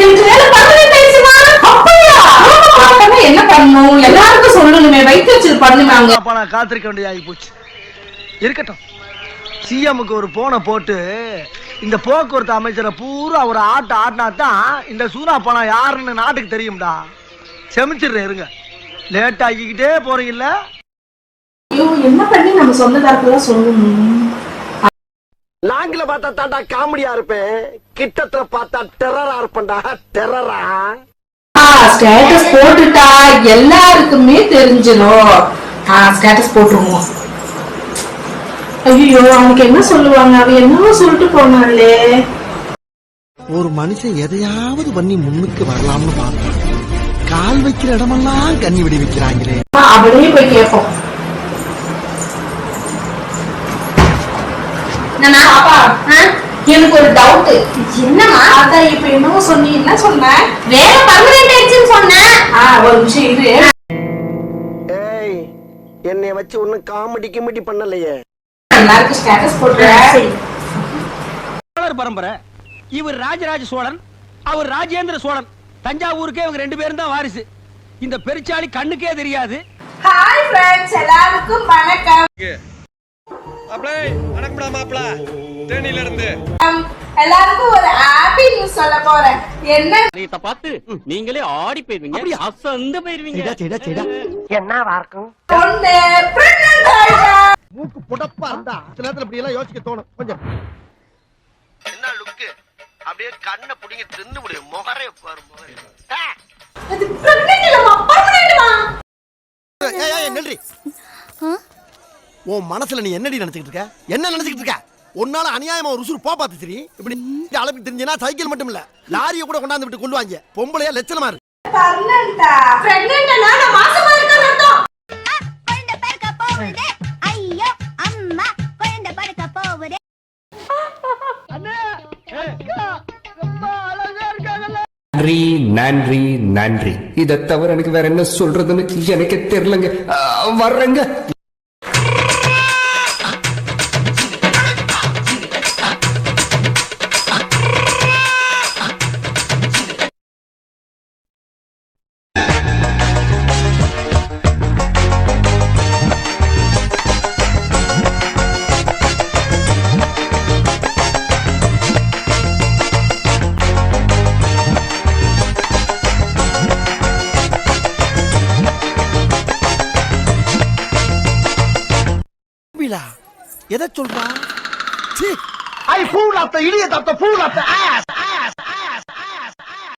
எனக்கு வேலை பர்மனன்ட் ஆயிடுச்சுமா. அப்படியா? அப்பனா என்ன பண்ணணும்? எல்லாருக்கும் சொல்லணுமே, வைத்து வச்சு பண்ணுமே. அவங்க அப்ப நான் காத்திருக்க வேண்டியதாகி போச்சு. இருக்கட்டும், சிஎம்க்கு ஒரு போனை போட்டு இந்த போக்குவரத்து அமைச்சரை பூரா ஒரு ஆட்டினா தான் இந்த சூனா பணம் யாருன்னு நாட்டுக்கு தெரியும்டா. செமிச்சிடுறேன், இருங்க. லேட் ஆகிக்கிட்டே போறீங்கல்ல. ஐயோ, என்ன பண்ணி நம்ம சொந்தக்காரங்களா சொல்லணும்? லாங்கில பார்த்தா தாண்டா காமெடியா இருப்பேன், கிட்டத்துல பார்த்தா டெரரா இருப்பேன்டா. டெரரா ஸ்டேட்டஸ் போட்டுட்டா எல்லாருக்குமே தெரிஞ்சிடும். ஸ்டேட்டஸ் போட்டுருவோம். ஐயோ, அவனுக்கு என்ன சொல்லுவாங்க? அவ என்னவோ சொல்லிட்டு போனாலே. ஒரு மனுஷன் எதையாவது பண்ணி முன்னுக்கு வரலாம்னு பார்த்தா கால் வைக்கிற இடமெல்லாம் கண்ணி விடி வைக்கிறாங்களே. அப்படியே போய் கேட்போம். எனக்கு ஒரு டவுட். என்னமா? அதான் இப்ப என்னவோ சொன்னீ, என்ன சொன்ன? வேலை பர்மனன்ட் ஆயிடுச்சுன்னு சொன்னேன். ஒரு நிமிஷம் இரு. ஏய், என்னைய வச்சு ஒன்னும் காமெடி கிமெடி பண்ணலையே. எல்லாருக்கும் ஸ்டேட்டஸ் போடுறேன். பரம்பரை. இவர் ராஜராஜ சோழன், அவர் ராஜேந்திர சோழன். தஞ்சாவூருக்கே இவங்க 2 பேரும் தான் வாரிசு. இந்த பெருச்சாளி கண்ணுக்கே தெரியாது. ஹாய் ஃப்ரெண்ட்ஸ், எல்லாருக்கும் வணக்கம். மாப்ள வணக்கம்டா மாப்ள, தேனில இருந்து எல்லாருக்கும் ஒரு ஹாப்பி நியூஸ் சொல்ல போறேன். என்ன இத பார்த்து நீங்களே ஆடி போய்வீங்க, அசந்து போய்வீங்க. என்னவா இருக்கும்? ஒண்ணு பிரெக்னன்ட் ஆயிட்டா. மூக்கு புடப்பா இருந்தா சில நேரத்துல இப்படி எல்லாம் யோசிக்க தோணும். கொஞ்சம் என்ன லுக்கு, அப்படியே கண்ணை புடிங்க தின்னு முடியும். முகரே பாரு, முகரே. அது பிரெக்னன்ட் இல்லமா, பர்மனன்ட்மா. ஏய் நன்றி. உன் மனசுல நீ என்னடி நினைச்சிட்டு இருக்க? என்ன நினைச்சிட்டு இருக்க? உன்னால அநியாயமா ஒரு உசுறு பாத்து சரி. இப்படி அளவுக்கு தெரிஞ்சனா சைக்கிள் மட்டும் இல்ல, லாரியை கூட கொண்டாந்து விட்டு கொள்வாங்க. பொம்பளையா லட்சணமா இருக்கு. பர்மனன்ட்டா? பிரெக்னன்ட்னா நான் மாசமா இருக்கேன்னு அர்த்தம். குழந்தை பிறக்க போகுது. ஐயோ அம்மா, குழந்தை பிறக்க போகுது. நன்றி நன்றி நன்றி. இதை தவிர எனக்கு வேற என்ன சொல்றதுன்னு எனக்கு தெரியலங்க. வர்றேங்க. எதை சொல்றா? I fool of the idiot of the fool of the ass.